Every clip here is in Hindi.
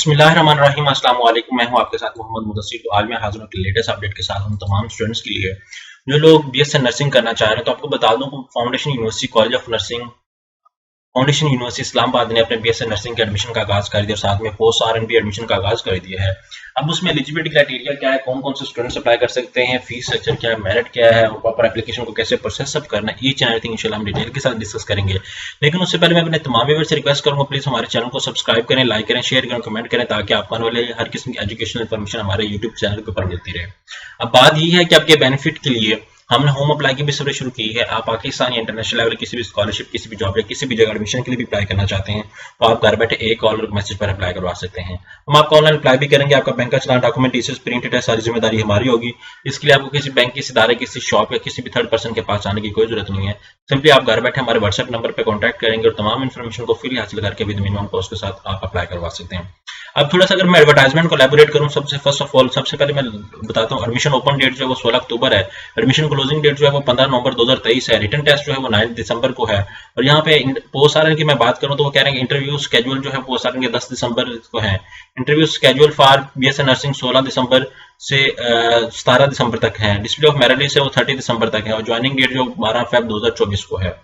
बिस्मिल्लाहिर्रहमानिर्रहीम। अस्सलाम वालेकुम। मैं हूं आपके साथ मोहम्मद मुदस्सिर। तो आज मैं हाजिर हूं कि लेटेस्ट अपडेट के साथ उन तमाम स्टूडेंट्स के लिए जो लोग बीएससी नर्सिंग करना चाह रहे हैं। तो आपको बता दूं कि foundation university college of nursing foundation university Islamabad ने अपने बीएससी नर्सिंग के एडमिशन का आगाज कर दिया और साथ में पोस्ट आरएनबी एडमिशन का आगाज कर दिया है। अब उसमें एलिजिबिलिटी क्राइटेरिया क्या है, कौन कौन से स्टूडेंट्स अप्लाई कर सकते हैं, फीस स्ट्रक्चर क्या है, मेरिट क्या है और प्रॉपर एप्लीकेशन को कैसे प्रोसेस सब करना है, ईच एंड एवरीथिंग इंशाल्लाह हम डिटेल के साथ डिस्कस करेंगे। लेकिन उससे पहले मैं अपने तमाम व्यूअर्स से रिक्वेस्ट करूंगा, प्लीज हमारे चैनल को सब्सक्राइब करें, लाइक करें, शेयर करें, कमेंट करें ताकि आपको आने वाले हर किस्म की एजुकेशनल इन्फॉर्मेशन हमारे यूट्यूब चैनल के ऊपर मिलती रहे। अब बात यह है कि आपके बेनिफिट के लिए हमने होम अप्लाई की भी सर्विस शुरू की है। आप पाकिस्तान या इंटरनेशनल लेवल किसी भी स्कॉलरशिप, किसी भी जॉब या किसी भी जगह एडमिशन के लिए भी अप्लाई करना चाहते हैं तो आप घर बैठे एक कॉल और मैसेज पर अप्लाई करवा सकते हैं। हम आपको ऑनलाइन अप्लाई भी करेंगे। आपका बैंक का चलान, डॉक्यूमेंट, टीसीएस प्रिंटेड है, सारी जिम्मेदारी हमारी होगी। इसके लिए आपको किसी बैंक, किसी इदारे, किसी शॉप या किसी भी थर्ड पर्सन के पास जाने की कोई जरूरत नहीं है। सिंपली आप घर बैठे हमारे व्हाट्सएप नंबर पर कॉन्टैक्ट करेंगे और तमाम इन्फॉर्मेशन को फ्री हासिल करके विद मिनिमम कॉस्ट के साथ आप अप्लाई करवा सकते हैं। अब थोड़ा सा अगर मैं एडवर्टाइजमेंट को एलैबोरेट करूं, फर्स्ट ऑफ ऑल सबसे पहले मैं बताता हूं एडमिशन ओपन डेट जो है वो 16 अक्टूबर है। एडमिशन क्लोजिंग डेट जो है वो 15 नवंबर 2023 है। रिटन टेस्ट जो है वो 9 दिसंबर को है। और यहाँ पे पोस्ट आरएन की मैं बात करूं तो वो कह रहे हैं कि इंटरव्यू स्केड्यूल जो है पोस्ट आरएन के 10 दिसंबर को है। Interview schedule for BSc nursing 16 दिसंबर से 17 दिसंबर तक है। डिस्प्ले ऑफ मेरिट लिस्ट है वो 30 दिसंबर तक है और ज्वाइनिंग डेट जो 12 फरवरी 2024 को है।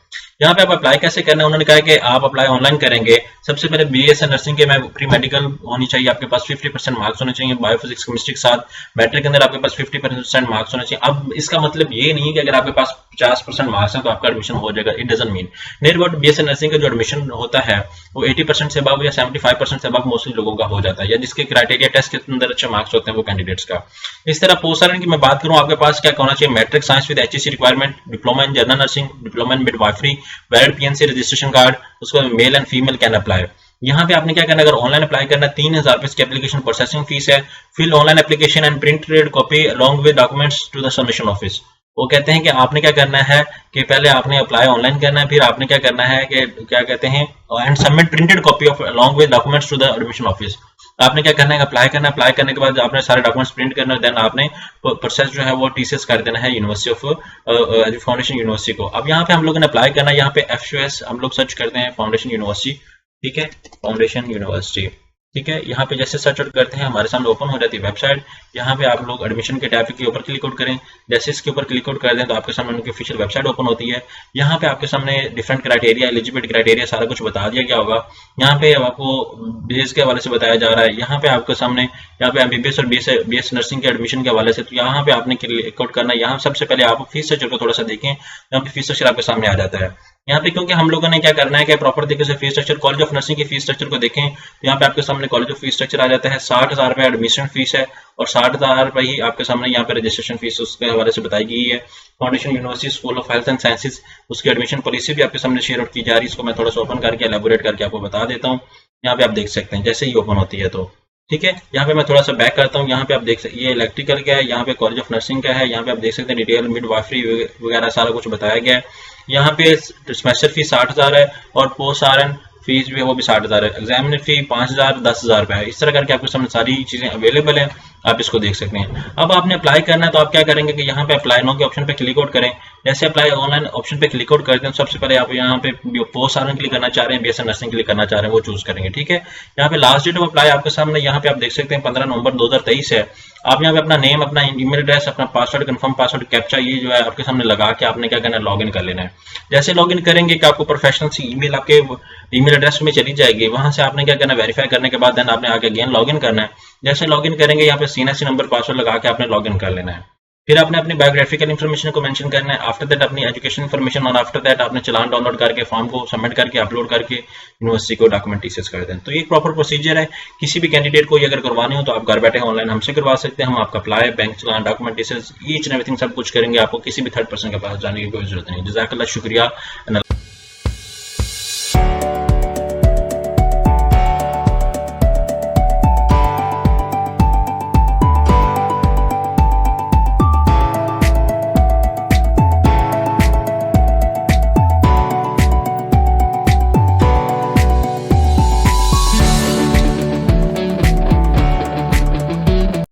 यहाँ पे आप अप्लाई कैसे करना है, उन्होंने कहा कि आप अप्लाई ऑनलाइन करेंगे। सबसे पहले बीएससी नर्सिंग के में प्री मेडिकल होनी चाहिए, आपके पास 50% मार्क्स होने चाहिए बायोफिजिक्स केमिस्ट्री के साथ। मैट्रिक के अंदर आपके पास 50% मार्क्स होने चाहिए। अब इसका मतलब ये नहीं कि अगर आपके पास 50% मार्क्स हैं तो आपका एडमिशन हो जाएगा। It doesn't mean near about BSc nursing का जो एडमिशन होता है वो 80% से अबव या 75% से अबव मोस्टली लोगों का हो जाता है, या जिसके क्राइटेरिया टेस्ट के अंदर अच्छे मार्क्स होते हैं वो कैंडिडेट्स का। इस तरह पोस्ट आरएन की मैं बात करूं, आपके पास क्या होना चाहिए, matric science with HEC requirement, diploma in general nursing, diploma in midwifery, valid PNC registration card, उसको male and female can apply. यहाँ पे आपने क्या करना है, अगर ऑनलाइन अप्लाई करना है 3000 रुपए की एप्लीकेशन प्रोसेसिंग फीस है। Fill online application and printed copy along with documents to the submission office. वो कहते हैं कि आपने क्या करना है कि पहले आपने अप्लाई ऑनलाइन करना है, फिर आपने क्या करना है कि क्या कहते हैं and submit printed copy of along with documents to the admission office. आपने क्या करना है, अप्लाई करना है, अप्लाई करने के बाद आपने सारे डॉक्यूमेंट्स प्रिंट करना है, देन आपने प्रोसेस जो है वो टीसीएस कर देना है यूनिवर्सिटी ऑफ फाउंडेशन यूनिवर्सिटी को। अब यहाँ पे हम लोगों ने अप्लाई करना है, यहाँ पे एफयूएस हम लोग सर्च करते हैं फाउंडेशन यूनिवर्सिटी, ठीक है, फाउंडेशन यूनिवर्सिटी, ठीक है। यहाँ पे जैसे सर्च आउट करते हैं हमारे सामने ओपन हो जाती है वेबसाइट। यहाँ पे आप लोग एडमिशन के टैब के ऊपर क्लिक आउट करें। जैसे इसके ऊपर क्लिक आउट कर दें तो आपके सामने उनकी ऑफिशियल वेबसाइट ओपन होती है। यहाँ पे आपके सामने डिफरेंट क्राइटेरिया, एलिजिबिलिटी क्राइटेरिया सारा कुछ बता दिया गया होगा। यहाँ पे आपको बेस के हवाले से बताया जा रहा है। यहाँ पे आपके सामने यहाँ पे एमबीबीएस और बीएस नर्सिंग के एडमिशन के हवाले से, तो यहाँ पे आपने क्लिक आउट करना है। यहाँ सबसे पहले आप फीस स्ट्रक्चर को थोड़ा सा देखें। यहाँ पे फीस स्ट्रक्चर आपके सामने आ जाता है। यहाँ पे क्योंकि हम लोगों ने क्या करना है कि प्रॉपर तरीके से fees structure college of nursing की फीस स्ट्रक्चर को देखें तो यहाँ पे आपके सामने कॉलेज ऑफ फीस स्ट्रक्चर आ जाता है। 60,000 रुपये एडमिशन फीस है और 60,000 रुपये ही आपके सामने यहाँ पे रजिस्ट्रेशन फीस उसके हवाले से बताई गई है। Foundation university school of health and sciences उसकी एडमिशन पॉलिसी भी आपके सामने शेयर आउट की जा रही है। इसको मैं थोड़ा सा ओपन करके एलेबोरेट करके आपको बता देता हूँ। यहाँ पे आप देख सकते हैं जैसे ही ओपन होती है तो ठीक है। यहाँ पे मैं थोड़ा सा बैक करता हूँ। यहाँ पे आप देख सकते ये इलेक्ट्रिकल का है, यहाँ पे कॉलेज ऑफ नर्सिंग का है। यहाँ पे आप देख सकते हैं डिटेल मिडवाइफरी वगैरह सारा कुछ बताया गया है। यहाँ पे सेमेस्टर फीस 60,000 है और पोस्ट आरएन फीस भी है वो भी 60,000 है। एग्जामिनर फी 5,000 10,000 रुपये है। इस तरह करके आपके सामने सारी चीजें अवेलेबल है, आप इसको देख सकते हैं। अब आपने अप्लाई करना है तो आप क्या करेंगे कि यहाँ पे अप्लाई नो के ऑप्शन पे क्लिक आउट करें। जैसे अप्लाई ऑनलाइन ऑप्शन पे क्लिक आउट करते हैं सबसे पहले आप यहाँ पे पोस्ट आरएन के लिए करना चाह रहे हैं, बीएससी नर्सिंग के लिए करना चाह रहे हैं, वो चूज करेंगे, ठीक है। यहाँ पे लास्ट डेट ऑफ अप्लाई आपके सामने यहाँ पे आप देख सकते हैं 15 नवंबर 2023 है। आप यहाँ पे अपना नेम, अपना ईमेल एड्रेस, अपना पासवर्ड, कंफर्म पासवर्ड, कैप्चा ये जो है आपके सामने लगा के आपने क्या करना है, लॉग इन कर लेना है। जैसे लॉग इन करेंगे कि आपको प्रोफेशनल सी ईमेल आपके ईमेल एड्रेस में चली जाएगी। वहां से आपने क्या करना है, वेरीफाई करने के बाद देन आपने आगे अगेन लॉग इन करना है। जैसे लॉग इन करेंगे यहाँ पे सीएनएससी नंबर पासवर्ड लगा के आपने लॉग इन कर लेना है। फिर आपने अपनी बायोग्राफिकल इन्फॉर्मेशन को मेंशन करना है। आफ्टर दैट अपनी एजुकेशन इन्फॉर्मेशन और आफ्टर दैट आपने चलान डाउनलोड करके फॉर्म को सबमिट करके अपलोड करके यूनिवर्सिटी को डॉक्यूमेंट टीसीएस कर दें। तो ये प्रॉपर प्रोसीजर है। किसी भी कैंडिडेट को ये अगर करवानी हो तो आप घर बैठे ऑनलाइन हमसे करवा सकते हैं। हम आपका apply, bank challan, document TCS each and everything सब कुछ करेंगे। आपको किसी भी थर्ड पर्सन के पास जाने की कोई जरूरत नहीं। जज़ाकल्लाह, शुक्रिया।